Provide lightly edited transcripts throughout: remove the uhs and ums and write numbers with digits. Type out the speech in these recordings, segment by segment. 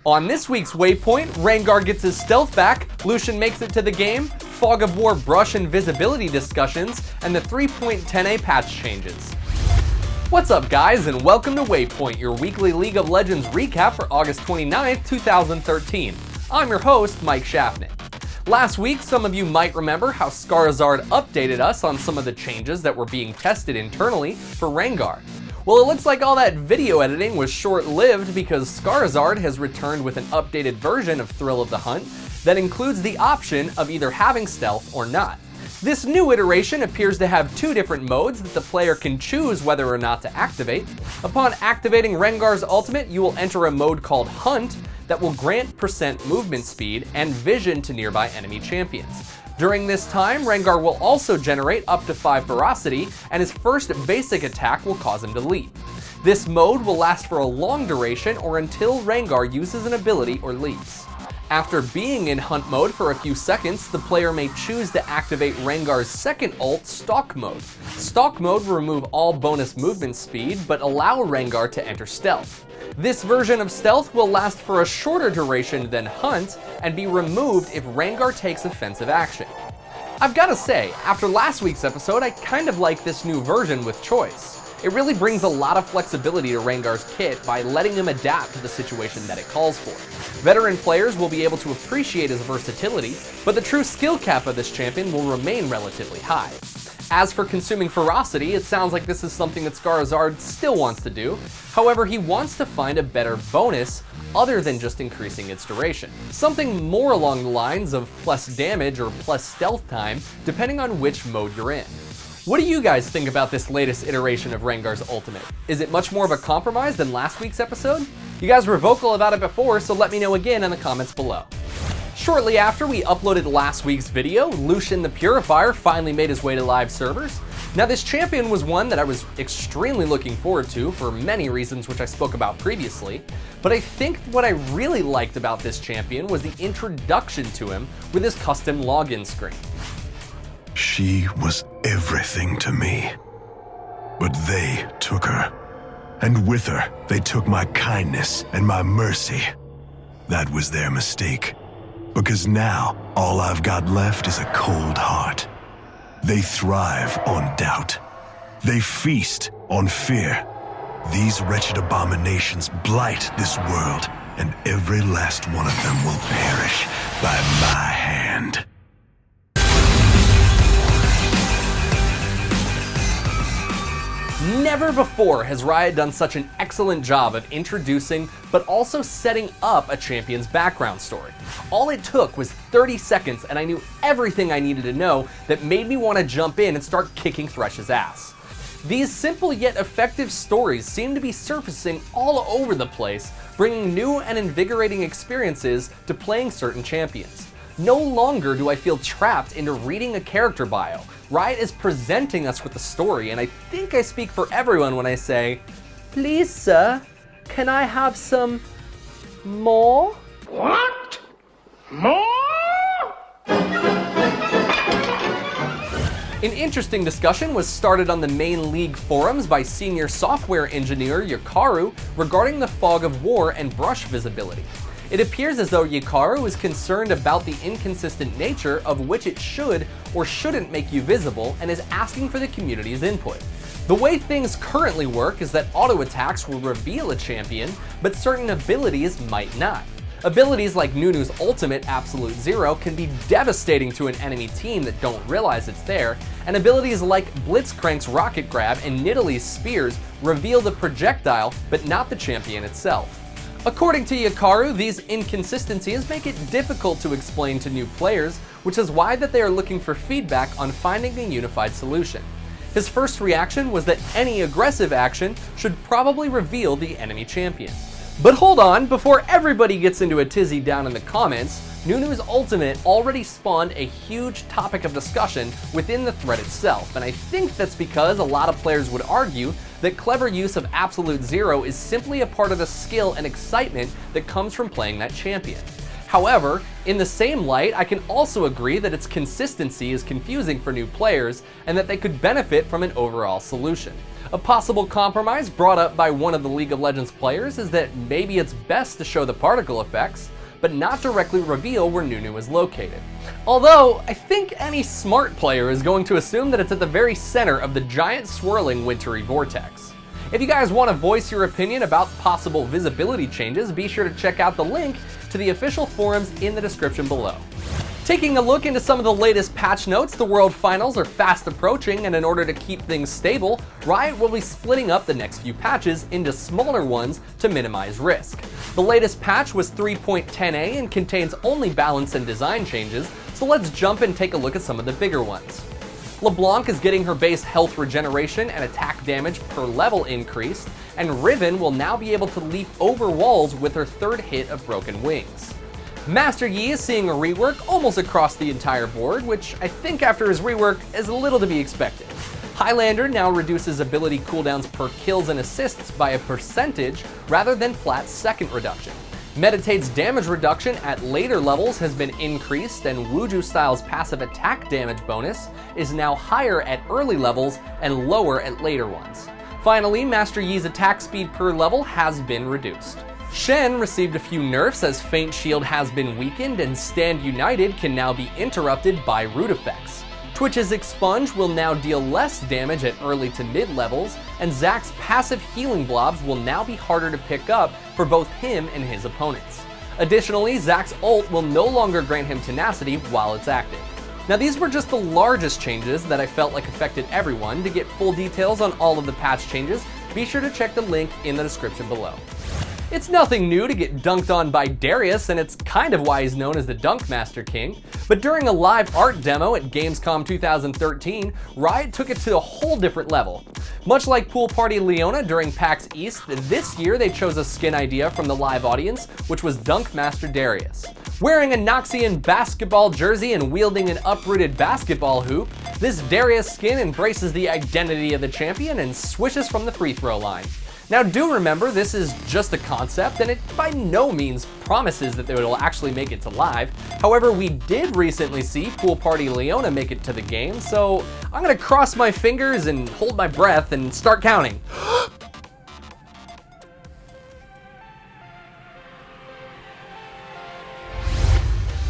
On this week's Waypoint, Rengar gets his stealth back, Lucian makes it to the game, Fog of War brush and visibility discussions, and the 3.10a patch changes. What's up guys, and welcome to Waypoint, your weekly League of Legends recap for August 29th, 2013. I'm your host, Mike Schaffnick. Last week, some of you might remember how Skarazard updated us on some of the changes that were being tested internally for Rengar. Well, it looks like all that video editing was short-lived because Skarazard has returned with an updated version of Thrill of the Hunt that includes the option of either having stealth or not. This new iteration appears to have two different modes that the player can choose whether or not to activate. Upon activating Rengar's ultimate, you will enter a mode called Hunt that will grant % movement speed and vision to nearby enemy champions. During this time, Rengar will also generate up to 5 ferocity, and his first basic attack will cause him to leap. This mode will last for a long duration or until Rengar uses an ability or leaps. After being in hunt mode for a few seconds, the player may choose to activate Rengar's second ult, Stalk Mode. Stalk Mode will remove all bonus movement speed, but allow Rengar to enter stealth. This version of stealth will last for a shorter duration than hunt and be removed if Rengar takes offensive action. I've gotta say, after last week's episode, I kind of like this new version with choice. It really brings a lot of flexibility to Rengar's kit by letting him adapt to the situation that it calls for. Veteran players will be able to appreciate his versatility, but the true skill cap of this champion will remain relatively high. As for consuming ferocity, it sounds like this is something that Skarazard still wants to do. However, he wants to find a better bonus other than just increasing its duration. Something more along the lines of plus damage or plus stealth time, depending on which mode you're in. What do you guys think about this latest iteration of Rengar's ultimate? Is it much more of a compromise than last week's episode? You guys were vocal about it before, so let me know again in the comments below. Shortly after we uploaded last week's video, Lucian the Purifier finally made his way to live servers. Now this champion was one that I was extremely looking forward to for many reasons which I spoke about previously, but I think what I really liked about this champion was the introduction to him with his custom login screen. She was everything to me, but they took her, and with her they took my kindness and my mercy. That was their mistake. Because now, all I've got left is a cold heart. They thrive on doubt. They feast on fear. These wretched abominations blight this world, and every last one of them will perish by my hand. Never before has Riot done such an excellent job of introducing, but also setting up a champion's background story. All it took was 30 seconds and I knew everything I needed to know that made me want to jump in and start kicking Thresh's ass. These simple yet effective stories seem to be surfacing all over the place, bringing new and invigorating experiences to playing certain champions. No longer do I feel trapped into reading a character bio. Riot is presenting us with the story, and I think I speak for everyone when I say, "Please, sir, can I have some more?" What? More? An interesting discussion was started on the main league forums by senior software engineer Yakaru regarding the Fog of War and brush visibility. It appears as though Yakaru is concerned about the inconsistent nature of which it should or shouldn't make you visible and is asking for the community's input. The way things currently work is that auto attacks will reveal a champion, but certain abilities might not. Abilities like Nunu's ultimate Absolute Zero can be devastating to an enemy team that don't realize it's there, and abilities like Blitzcrank's Rocket Grab and Nidalee's Spears reveal the projectile, but not the champion itself. According to Yakaru, these inconsistencies make it difficult to explain to new players, which is why that they are looking for feedback on finding a unified solution. His first reaction was that any aggressive action should probably reveal the enemy champion. But hold on, before everybody gets into a tizzy down in the comments, Nunu's ultimate already spawned a huge topic of discussion within the thread itself, and I think that's because a lot of players would argue that clever use of Absolute Zero is simply a part of the skill and excitement that comes from playing that champion. However, in the same light, I can also agree that its consistency is confusing for new players and that they could benefit from an overall solution. A possible compromise brought up by one of the League of Legends players is that maybe it's best to show the particle effects, but not directly reveal where Nunu is located. Although, I think any smart player is going to assume that it's at the very center of the giant swirling wintry vortex. If you guys want to voice your opinion about possible visibility changes, be sure to check out the link to the official forums in the description below. Taking a look into some of the latest patch notes, the World Finals are fast approaching, and in order to keep things stable, Riot will be splitting up the next few patches into smaller ones to minimize risk. The latest patch was 3.10a and contains only balance and design changes, so let's jump and take a look at some of the bigger ones. LeBlanc is getting her base health regeneration and attack damage per level increased, and Riven will now be able to leap over walls with her third hit of Broken Wings. Master Yi is seeing a rework almost across the entire board, which I think after his rework is a little to be expected. Highlander now reduces ability cooldowns per kills and assists by a percentage rather than flat second reduction. Meditate's damage reduction at later levels has been increased, and Wuju Style's passive attack damage bonus is now higher at early levels and lower at later ones. Finally, Master Yi's attack speed per level has been reduced. Shen received a few nerfs as Faint Shield has been weakened, and Stand United can now be interrupted by root effects. Twitch's Expunge will now deal less damage at early to mid levels, and Zack's passive healing blobs will now be harder to pick up for both him and his opponents. Additionally, Zack's ult will no longer grant him tenacity while it's active. Now these were just the largest changes that I felt like affected everyone. To get full details on all of the patch changes, be sure to check the link in the description below. It's nothing new to get dunked on by Darius, and it's kind of why he's known as the Dunkmaster King, but during a live art demo at Gamescom 2013, Riot took it to a whole different level. Much like Pool Party Leona during PAX East, this year they chose a skin idea from the live audience, which was Dunkmaster Darius. Wearing a Noxian basketball jersey and wielding an uprooted basketball hoop, this Darius skin embraces the identity of the champion and swishes from the free throw line. Now do remember, this is just a concept, and it by no means promises that it will actually make it to live. However, we did recently see Pool Party Leona make it to the game, so I'm gonna cross my fingers and hold my breath and start counting.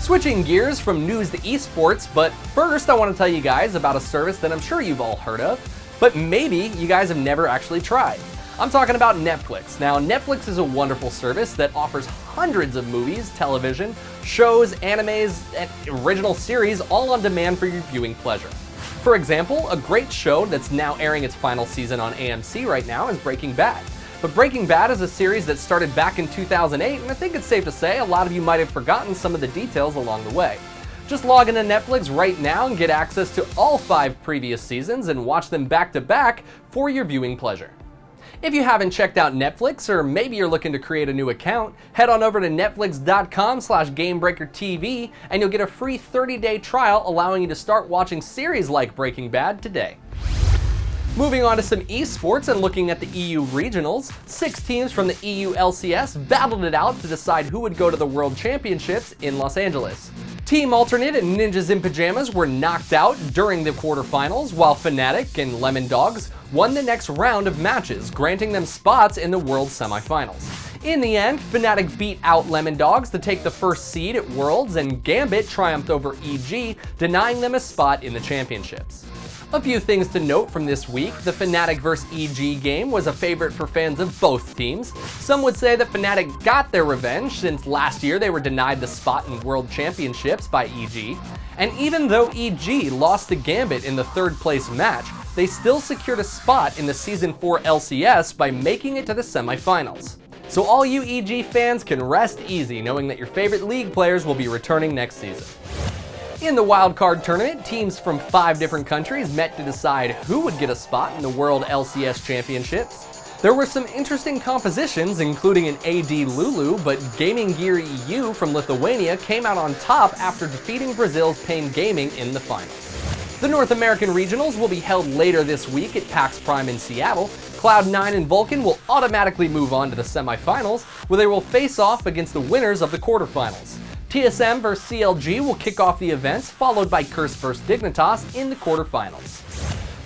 Switching gears from news to esports, but first I want to tell you guys about a service that I'm sure you've all heard of, but maybe you guys have never actually tried. I'm talking about Netflix. Now, Netflix is a wonderful service that offers hundreds of movies, television, shows, animes, and original series all on demand for your viewing pleasure. For example, a great show that's now airing its final season on AMC right now is Breaking Bad. But Breaking Bad is a series that started back in 2008, and I think it's safe to say a lot of you might have forgotten some of the details along the way. Just log into Netflix right now and get access to all 5 previous seasons and watch them back to back for your viewing pleasure. If you haven't checked out Netflix, or maybe you're looking to create a new account, head on over to netflix.com/GameBreakerTV and you'll get a free 30-day trial allowing you to start watching series like Breaking Bad today. Moving on to some esports and looking at the EU regionals, 6 teams from the EU LCS battled it out to decide who would go to the World Championships in Los Angeles. Team Alternate and Ninjas in Pajamas were knocked out during the quarterfinals, while Fnatic and Lemon Dogs won the next round of matches, granting them spots in the World semifinals. In the end, Fnatic beat out Lemon Dogs to take the first seed at Worlds, and Gambit triumphed over EG, denying them a spot in the championships. A few things to note from this week: the Fnatic vs EG game was a favorite for fans of both teams. Some would say that Fnatic got their revenge since last year they were denied the spot in World Championships by EG. And even though EG lost to Gambit in the 3rd place match, they still secured a spot in the Season 4 LCS by making it to the semifinals. So all you EG fans can rest easy knowing that your favorite league players will be returning next season. In the wildcard tournament, teams from 5 different countries met to decide who would get a spot in the World LCS Championships. There were some interesting compositions, including an AD Lulu, but Gaming Gear EU from Lithuania came out on top after defeating Brazil's Pain Gaming in the finals. The North American regionals will be held later this week at PAX Prime in Seattle. Cloud9 and Vulcan will automatically move on to the semifinals, where they will face off against the winners of the quarterfinals. TSM vs CLG will kick off the events, followed by Curse vs Dignitas in the quarterfinals.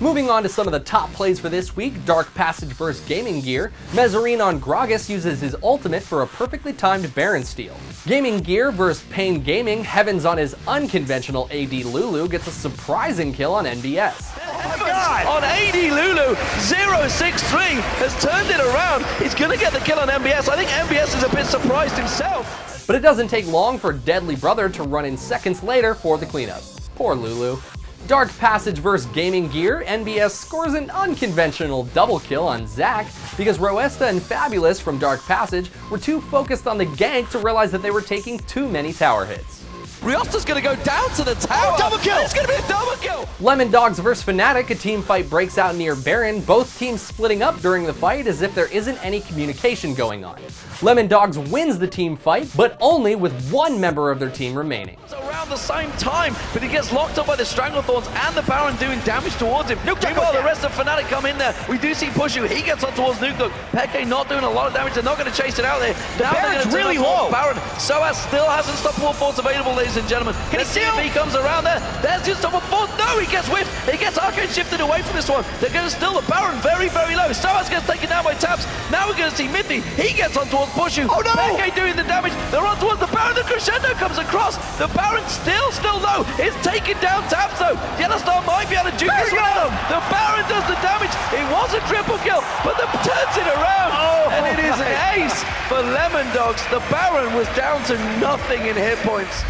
Moving on to some of the top plays for this week, Dark Passage vs Gaming Gear. Mezzarine on Gragas uses his ultimate for a perfectly timed Baron steal. Gaming Gear vs Pain Gaming, Heavens on his unconventional AD Lulu gets a surprising kill on NBS. Oh my God. On AD Lulu, 0-6-3 has turned it around. He's gonna get the kill on MBS. I think MBS is a bit surprised himself. But it doesn't take long for Deadly Brother to run in seconds later for the cleanup. Poor Lulu. Dark Passage vs Gaming Gear, NBS scores an unconventional double kill on Zac because Roesta and Fabulous from Dark Passage were too focused on the gank to realize that they were taking too many tower hits. Riosta's gonna go down to the tower. Double kill! It's gonna be a double kill! Lemon Dogs vs Fnatic, a team fight breaks out near Baron, both teams splitting up during the fight as if there isn't any communication going on. Lemon Dogs wins the team fight, but only with one member of their team remaining. Around the same time, but he gets locked up by the Stranglethorns and the Baron doing damage towards him. Meanwhile, the rest of Fnatic come in there. We do see Pushu. He gets on towards Nuke. Peke not doing a lot of damage. They're not going to chase it out there. Now they're really low. Baron. Soaz still has unstoppable force available, ladies and gentlemen. Can he see if he comes around there? There's the unstoppable force. No, he gets whiffed. He gets Arcane shifted away from this one. They're going to steal the Baron very, very low. Soaz gets taken down by Taps. Now we're going to see Mithy. He gets on towards Pushu. Oh no! Peke doing the damage. They're on towards the Baron. The crescendo comes across. The Baron still low. It's taking down Taps though. Yellowstar might be able to juke this one out. The Baron does the damage. It was a triple kill, but the turns it around. And it is an ace for Lemon Dogs. The Baron was down to nothing in hit points.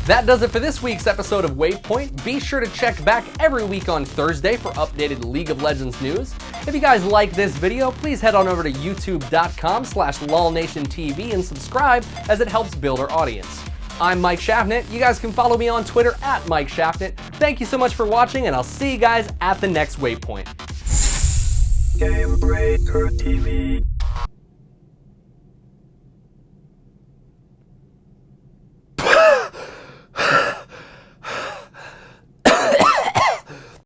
That does it for this week's episode of Waypoint. Be sure to check back every week on Thursday for updated League of Legends news. If you guys like this video, please head on over to youtube.com/LolNationTV and subscribe as it helps build our audience. I'm Mike Shaffnet. You guys can follow me on Twitter @Mike Shaffnet. Thank you so much for watching, and I'll see you guys at the next Waypoint. Game Breaker TV.